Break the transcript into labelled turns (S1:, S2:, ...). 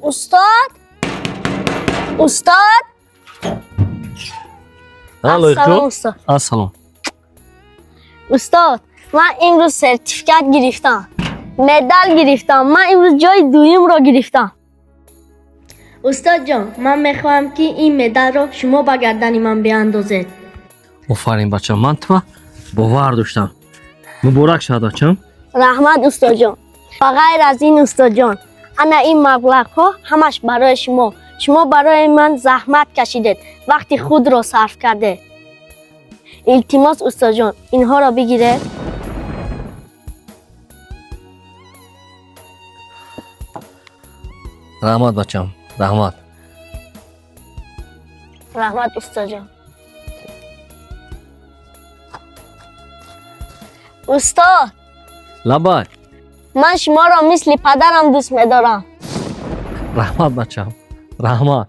S1: استاد استاد السلام استاد.
S2: السلام.
S1: استاد من امروز سرتیفیکت گرفتم، مدال گرفتم، من امروز جای دوم را گرفتم. استاد جان من میخواهم که این مدال را شما به گردن من بیاندازید.
S2: آفرین بچه، من تو باور داشتم. مبارک شد بچم.
S1: رحمت استاد جان. و غیر از این استاد جان، انا این مبلغ ها همش برای شما برای من زحمت کشیدید، وقتی خود را صرف کرده. التماس استاد جان اینها را بگیرید.
S2: رحمت بچم، رحمت.
S1: رحمت استاد جان. استاد
S2: لبک.
S1: من شما را مثل پدرم دوست می‌دارم.
S2: رحمت بچم، رحمت.